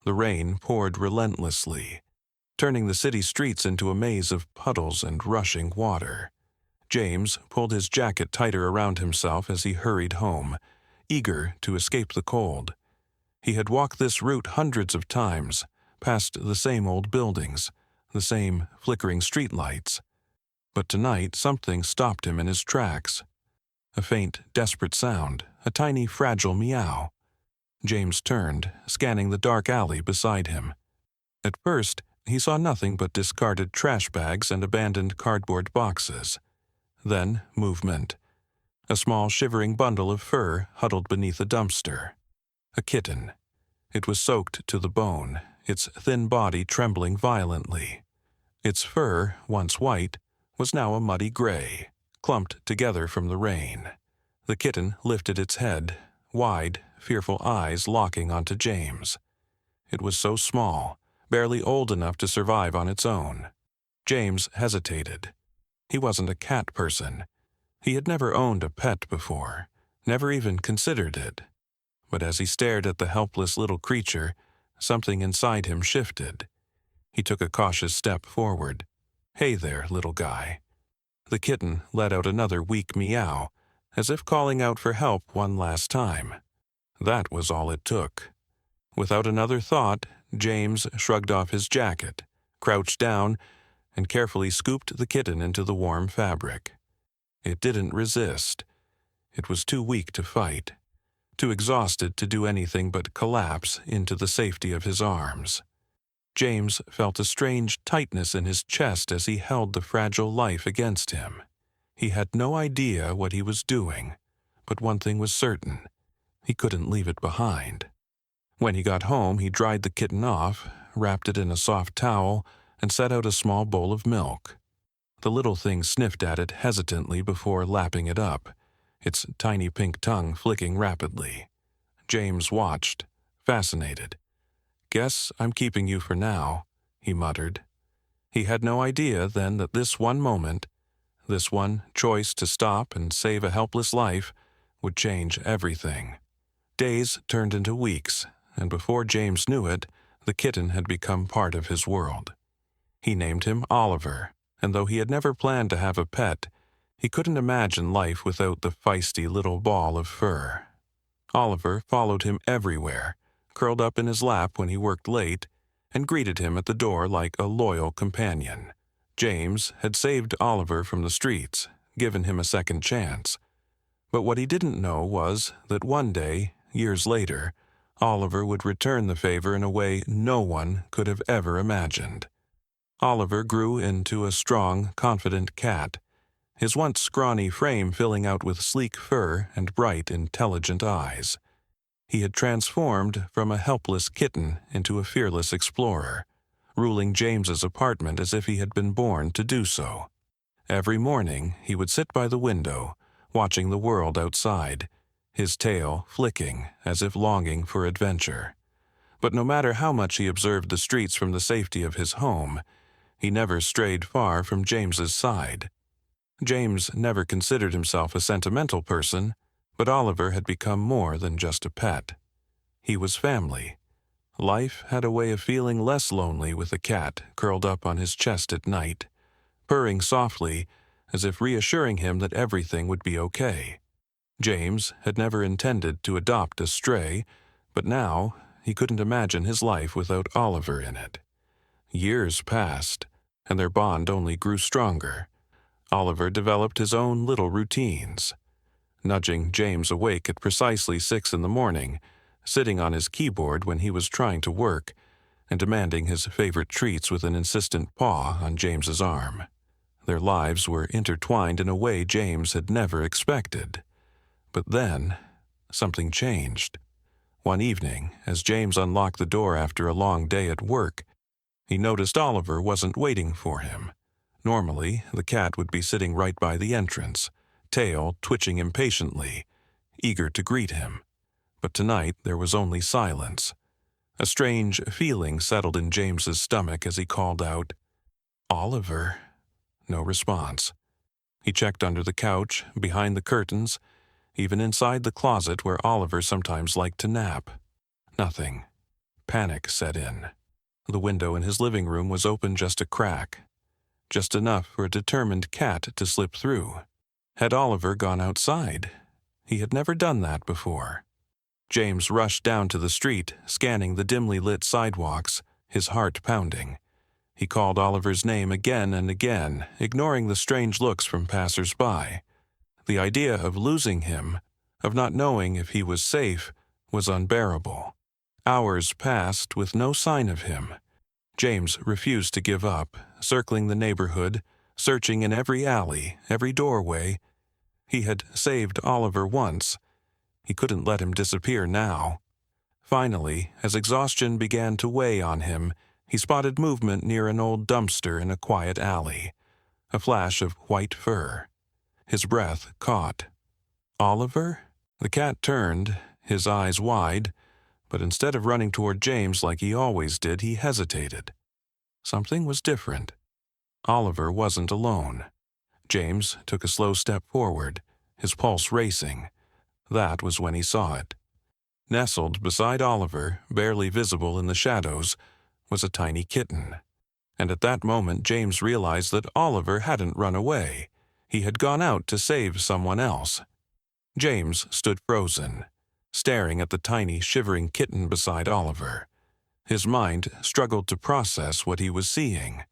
The rain poured relentlessly, turning the city streets into a maze of puddles and rushing water. James pulled his jacket tighter around himself as he hurried home, eager to escape the cold. He had walked this route hundreds of times, past the same old buildings, the same flickering streetlights. But tonight something stopped him in his tracks. A faint, desperate sound, a tiny, fragile meow. James turned, scanning the dark alley beside him. At first, he saw nothing but discarded trash bags and abandoned cardboard boxes. Then, movement. A small, shivering bundle of fur huddled beneath a dumpster. A kitten. It was soaked to the bone, its thin body trembling violently. Its fur, once white, was now a muddy gray, clumped together from the rain. The kitten lifted its head, wide, fearful eyes locking onto James. It was so small, barely old enough to survive on its own. James hesitated. He wasn't a cat person. He had never owned a pet before, never even considered it. But as he stared at the helpless little creature, something inside him shifted. He took a cautious step forward. "Hey there, little guy." The kitten let out another weak meow, as if calling out for help one last time. That was all it took. Without another thought, James shrugged off his jacket, crouched down, and carefully scooped the kitten into the warm fabric. It didn't resist. It was too weak to fight, too exhausted to do anything but collapse into the safety of his arms. James felt a strange tightness in his chest as he held the fragile life against him. He had no idea what he was doing, but one thing was certain: he couldn't leave it behind. When he got home, he dried the kitten off, wrapped it in a soft towel, and set out a small bowl of milk. The little thing sniffed at it hesitantly before lapping it up, its tiny pink tongue flicking rapidly. James watched, fascinated. "Guess I'm keeping you for now," he muttered. He had no idea then that this one moment, this one choice to stop and save a helpless life, would change everything. Days turned into weeks, and before James knew it, the kitten had become part of his world. He named him Oliver, and though he had never planned to have a pet, he couldn't imagine life without the feisty little ball of fur. Oliver followed him everywhere, curled up in his lap when he worked late, and greeted him at the door like a loyal companion. James had saved Oliver from the streets, given him a second chance. But what he didn't know was that one day, years later, Oliver would return the favor in a way no one could have ever imagined. Oliver grew into a strong, confident cat, his once scrawny frame filling out with sleek fur and bright, intelligent eyes. He had transformed from a helpless kitten into a fearless explorer, ruling James's apartment as if he had been born to do so. Every morning he would sit by the window, watching the world outside, his tail flicking as if longing for adventure. But no matter how much he observed the streets from the safety of his home, he never strayed far from James's side. James never considered himself a sentimental person, but Oliver had become more than just a pet. He was family. Life had a way of feeling less lonely with a cat curled up on his chest at night, purring softly as if reassuring him that everything would be okay. James had never intended to adopt a stray, but now he couldn't imagine his life without Oliver in it. Years passed, and their bond only grew stronger. Oliver developed his own little routines, nudging James awake at precisely 6 in the morning, sitting on his keyboard when he was trying to work, and demanding his favorite treats with an insistent paw on James's arm. Their lives were intertwined in a way James had never expected. But then, something changed. One evening, as James unlocked the door after a long day at work, he noticed Oliver wasn't waiting for him. Normally, the cat would be sitting right by the entrance, tail twitching impatiently, eager to greet him. But tonight there was only silence. A strange feeling settled in James's stomach as he called out, "Oliver." No response. He checked under the couch, behind the curtains, even inside the closet where Oliver sometimes liked to nap. Nothing. panic set in. The window in his living room was open just a crack, just enough for a determined cat to slip through. Had Oliver gone outside? He had never done that before. James rushed down to the street, scanning the dimly lit sidewalks, his heart pounding. He called Oliver's name again and again, ignoring the strange looks from passers-by. The idea of losing him, of not knowing if he was safe, was unbearable. Hours passed with no sign of him. James refused to give up, circling the neighborhood, searching in every alley, every doorway. He had saved Oliver once. He couldn't let him disappear now. Finally, as exhaustion began to weigh on him, he spotted movement near an old dumpster in a quiet alley. A flash of white fur. His breath caught. Oliver? The cat turned, his eyes wide, but instead of running toward James like he always did, he hesitated. Something was different. Oliver wasn't alone. James took a slow step forward, his pulse racing. That was when he saw it. Nestled beside Oliver, barely visible in the shadows, was a tiny kitten. And at that moment James realized that Oliver hadn't run away. He had gone out to save someone else. James stood frozen, staring at the tiny, shivering kitten beside Oliver. His mind struggled to process what he was seeing.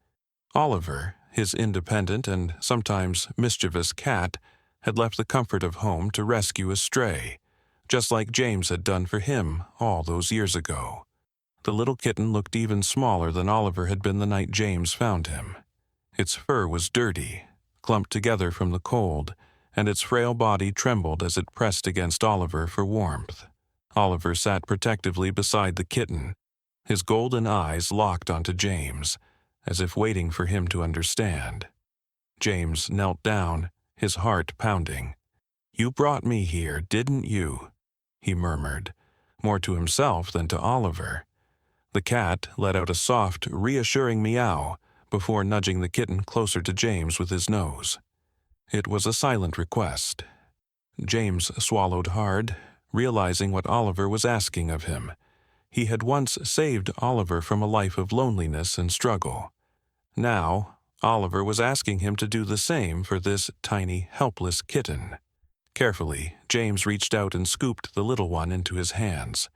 Oliver, his independent and sometimes mischievous cat, had left the comfort of home to rescue a stray, just like James had done for him all those years ago. The little kitten looked even smaller than Oliver had been the night James found him. Its fur was dirty, clumped together from the cold, and its frail body trembled as it pressed against Oliver for warmth. Oliver sat protectively beside the kitten, his golden eyes locked onto James, as if waiting for him to understand. James knelt down, his heart pounding. "You brought me here, didn't you?" he murmured, more to himself than to Oliver. The cat let out a soft, reassuring meow before nudging the kitten closer to James with his nose. It was a silent request. James swallowed hard, realizing what Oliver was asking of him. He had once saved Oliver from a life of loneliness and struggle. Now, Oliver was asking him to do the same for this tiny, helpless kitten. Carefully, James reached out and scooped the little one into his hands.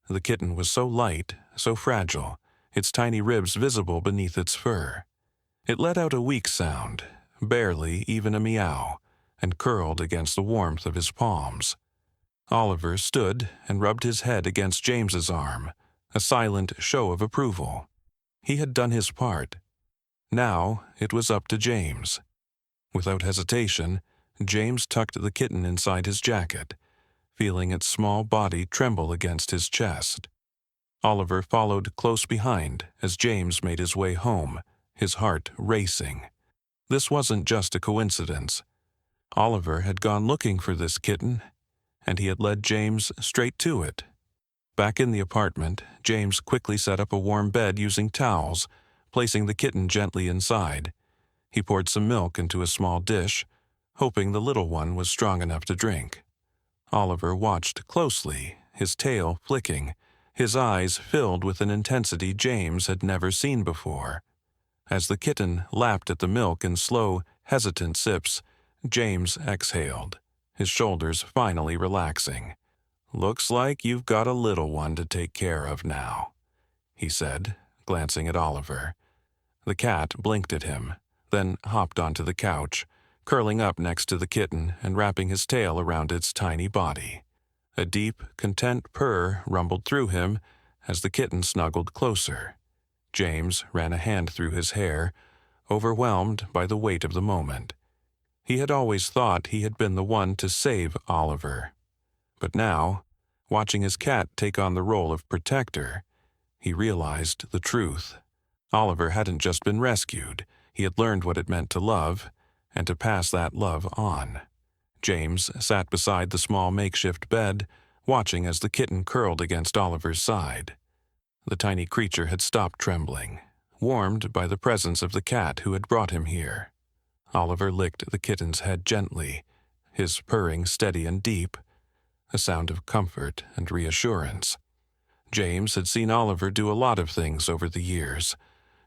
The kitten was so light, so fragile, its tiny ribs visible beneath its fur. It let out a weak sound, barely even a meow, and curled against the warmth of his palms. Oliver stood and rubbed his head against James's arm, a silent show of approval. He had done his part. Now it was up to James. Without hesitation, James tucked the kitten inside his jacket, feeling its small body tremble against his chest. Oliver followed close behind as James made his way home, his heart racing. This wasn't just a coincidence. Oliver had gone looking for this kitten, and he had led James straight to it. Back in the apartment, James quickly set up a warm bed using towels, placing the kitten gently inside. He poured some milk into a small dish, hoping the little one was strong enough to drink. Oliver watched closely, his tail flicking, his eyes filled with an intensity James had never seen before. As the kitten lapped at the milk in slow, hesitant sips, James exhaled, his shoulders finally relaxing. "Looks like you've got a little one to take care of now," he said, glancing at Oliver. The cat blinked at him, then hopped onto the couch, curling up next to the kitten and wrapping his tail around its tiny body. A deep, content purr rumbled through him as the kitten snuggled closer. James ran a hand through his hair, overwhelmed by the weight of the moment. He had always thought he had been the one to save Oliver. But now, watching his cat take on the role of protector, he realized the truth. Oliver hadn't just been rescued, he had learned what it meant to love, and to pass that love on. James sat beside the small makeshift bed, watching as the kitten curled against Oliver's side. The tiny creature had stopped trembling, warmed by the presence of the cat who had brought him here. Oliver licked the kitten's head gently, his purring steady and deep, a sound of comfort and reassurance. James had seen Oliver do a lot of things over the years.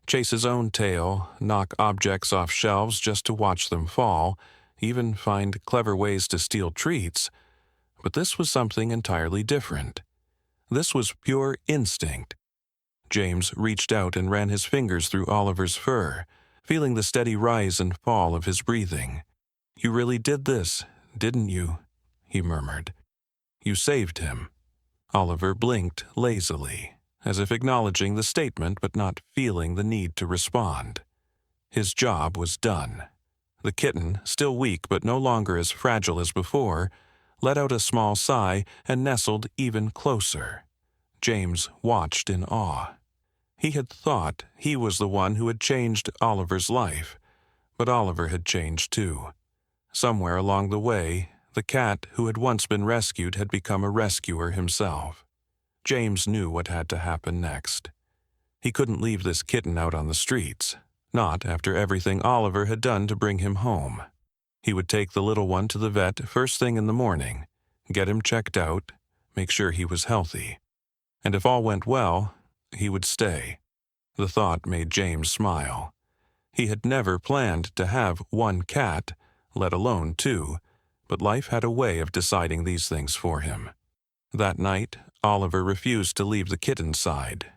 Chase his own tail, knock objects off shelves just to watch them fall, even find clever ways to steal treats. But this was something entirely different. This was pure instinct. James reached out and ran his fingers through Oliver's fur, feeling the steady rise and fall of his breathing. "You really did this, didn't you?" he murmured. "You saved him." Oliver blinked lazily, as if acknowledging the statement but not feeling the need to respond. His job was done. The kitten, still weak but no longer as fragile as before, let out a small sigh and nestled even closer. James watched in awe. He had thought he was the one who had changed Oliver's life, but Oliver had changed too. Somewhere along the way, the cat who had once been rescued had become a rescuer himself. James knew what had to happen next. He couldn't leave this kitten out on the streets, not after everything Oliver had done to bring him home. He would take the little one to the vet first thing in the morning, get him checked out, make sure he was healthy. And if all went well, he would stay. The thought made James smile. He had never planned to have one cat, let alone two, but life had a way of deciding these things for him. That night, Oliver refused to leave the kitten's side.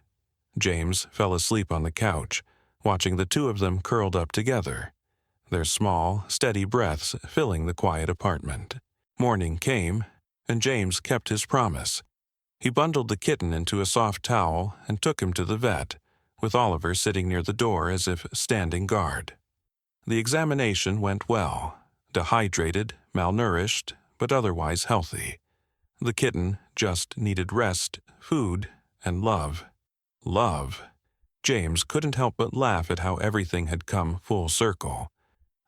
James fell asleep on the couch, watching the two of them curled up together, their small, steady breaths filling the quiet apartment. Morning came, and James kept his promise. He bundled the kitten into a soft towel and took him to the vet, with Oliver sitting near the door as if standing guard. The examination went well. Dehydrated, malnourished, but otherwise healthy. The kitten just needed rest, food, and love. Love. James couldn't help but laugh at how everything had come full circle.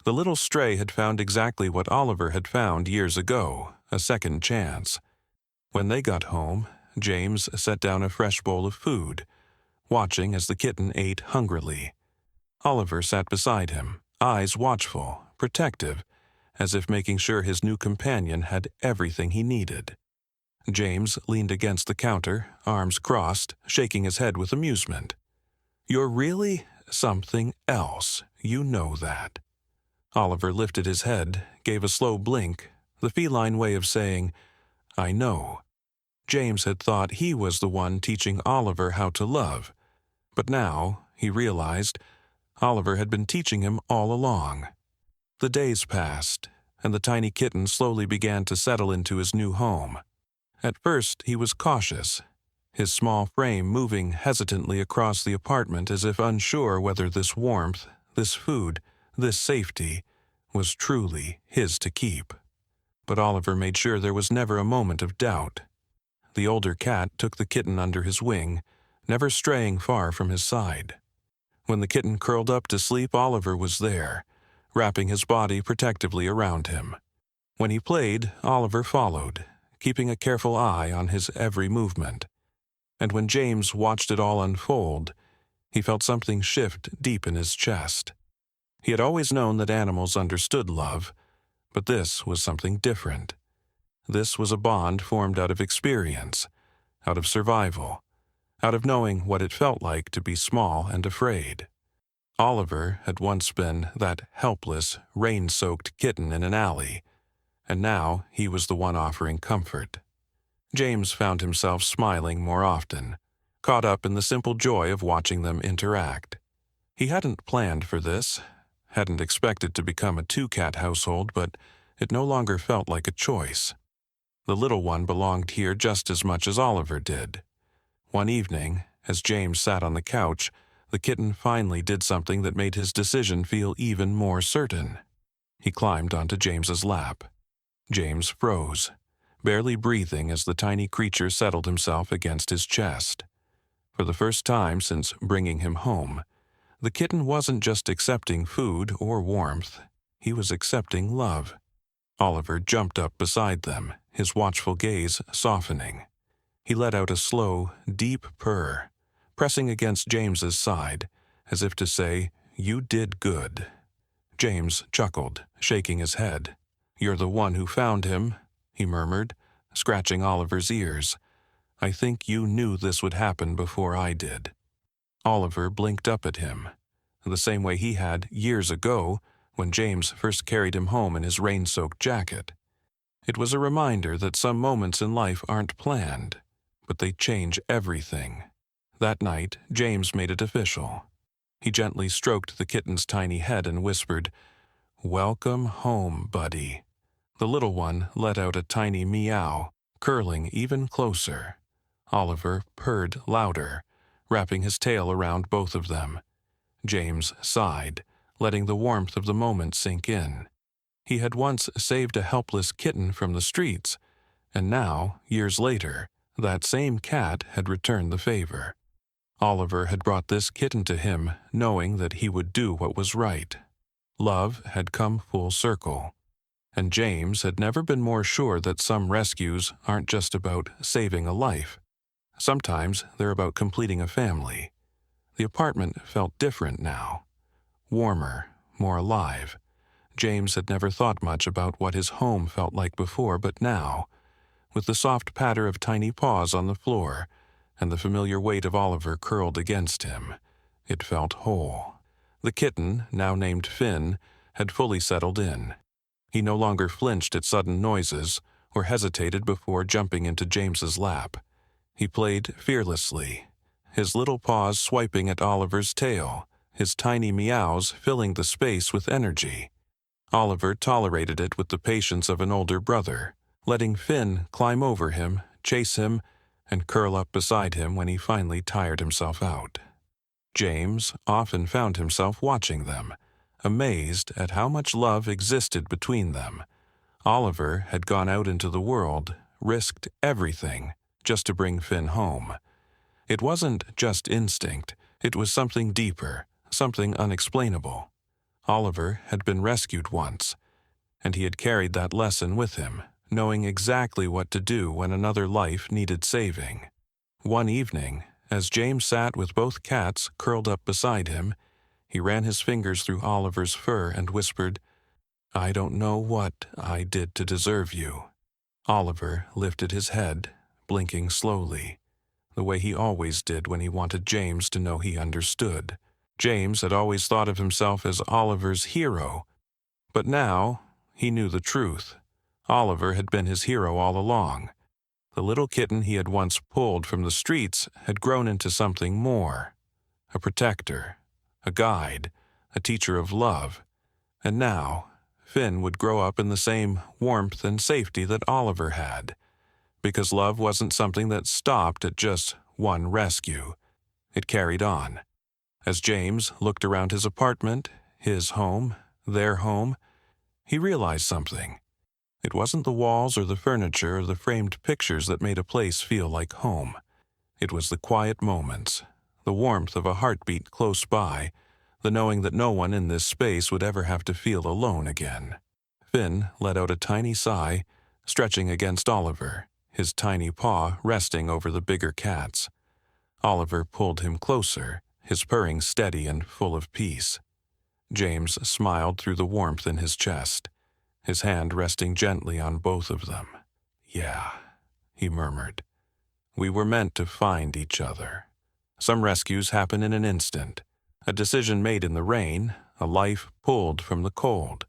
The little stray had found exactly what Oliver had found years ago, a second chance. When they got home, James set down a fresh bowl of food, watching as the kitten ate hungrily. Oliver sat beside him, eyes watchful, protective, as if making sure his new companion had everything he needed. James leaned against the counter, arms crossed, shaking his head with amusement. "You're really something else, you know that." Oliver lifted his head, gave a slow blink, the feline way of saying, "I know." James had thought he was the one teaching Oliver how to love, but now, he realized, Oliver had been teaching him all along. The days passed, and the tiny kitten slowly began to settle into his new home. At first, he was cautious, his small frame moving hesitantly across the apartment as if unsure whether this warmth, this food, this safety was truly his to keep. But Oliver made sure there was never a moment of doubt. The older cat took the kitten under his wing, never straying far from his side. When the kitten curled up to sleep, Oliver was there, wrapping his body protectively around him. When he played, Oliver followed, keeping a careful eye on his every movement. And when James watched it all unfold, he felt something shift deep in his chest. He had always known that animals understood love, but this was something different. This was a bond formed out of experience, out of survival, out of knowing what it felt like to be small and afraid. Oliver had once been that helpless, rain-soaked kitten in an alley, and now he was the one offering comfort. James found himself smiling more often, caught up in the simple joy of watching them interact. He hadn't planned for this, hadn't expected to become a two-cat household, but it no longer felt like a choice. The little one belonged here just as much as Oliver did. One evening, as James sat on the couch, the kitten finally did something that made his decision feel even more certain. He climbed onto James's lap. James froze, barely breathing as the tiny creature settled himself against his chest. For the first time since bringing him home, the kitten wasn't just accepting food or warmth, he was accepting love. Oliver jumped up beside them, his watchful gaze softening. He let out a slow, deep purr, pressing against James's side, as if to say, "You did good." James chuckled, shaking his head. "You're the one who found him," he murmured, scratching Oliver's ears. I think you knew this would happen before I did." Oliver blinked up at him, the same way he had years ago when James first carried him home in his rain-soaked jacket. It was a reminder that some moments in life aren't planned, but they change everything. That night, James made it official. He gently stroked the kitten's tiny head and whispered, "Welcome home, buddy." The little one let out a tiny meow, curling even closer. Oliver purred louder, wrapping his tail around both of them. James sighed, letting the warmth of the moment sink in. He had once saved a helpless kitten from the streets, and now, years later, that same cat had returned the favor. Oliver had brought this kitten to him, knowing that he would do what was right. Love had come full circle, and James had never been more sure that some rescues aren't just about saving a life. Sometimes they're about completing a family. The apartment felt different now. Warmer, more alive. James had never thought much about what his home felt like before, but now, with the soft patter of tiny paws on the floor and the familiar weight of Oliver curled against him, it felt whole. The kitten, now named Finn, had fully settled in. He no longer flinched at sudden noises or hesitated before jumping into James's lap. He played fearlessly, his little paws swiping at Oliver's tail, his tiny meows filling the space with energy. Oliver tolerated it with the patience of an older brother, letting Finn climb over him, chase him, and curl up beside him when he finally tired himself out. James often found himself watching them, amazed at how much love existed between them. Oliver had gone out into the world, risked everything, just to bring Finn home. It wasn't just instinct, it was something deeper, something unexplainable. Oliver had been rescued once, and he had carried that lesson with him, knowing exactly what to do when another life needed saving. One evening, as James sat with both cats curled up beside him, he ran his fingers through Oliver's fur and whispered, "I don't know what I did to deserve you." Oliver lifted his head, blinking slowly, the way he always did when he wanted James to know he understood. James had always thought of himself as Oliver's hero, but now he knew the truth. Oliver had been his hero all along. The little kitten he had once pulled from the streets had grown into something more. A protector, a guide, a teacher of love. And now, Finn would grow up in the same warmth and safety that Oliver had. Because love wasn't something that stopped at just one rescue. It carried on. As James looked around his apartment, his home, their home, he realized something. It wasn't the walls or the furniture or the framed pictures that made a place feel like home. It was the quiet moments, the warmth of a heartbeat close by, the knowing that no one in this space would ever have to feel alone again. Finn let out a tiny sigh, stretching against Oliver, his tiny paw resting over the bigger cat's. Oliver pulled him closer, his purring steady and full of peace. James smiled through the warmth in his chest, his hand resting gently on both of them. "Yeah," he murmured. "We were meant to find each other. Some rescues happen in an instant, a decision made in the rain, a life pulled from the cold.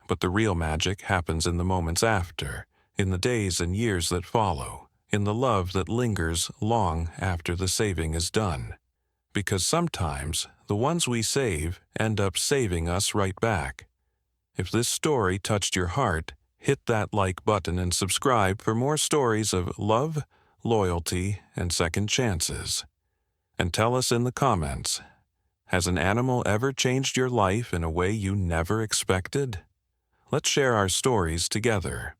But the real magic happens in the moments after, in the days and years that follow, in the love that lingers long after the saving is done. Because sometimes the ones we save end up saving us right back. If this story touched your heart, hit that like button and subscribe for more stories of love, loyalty, and second chances. And tell us in the comments, has an animal ever changed your life in a way you never expected? Let's share our stories together.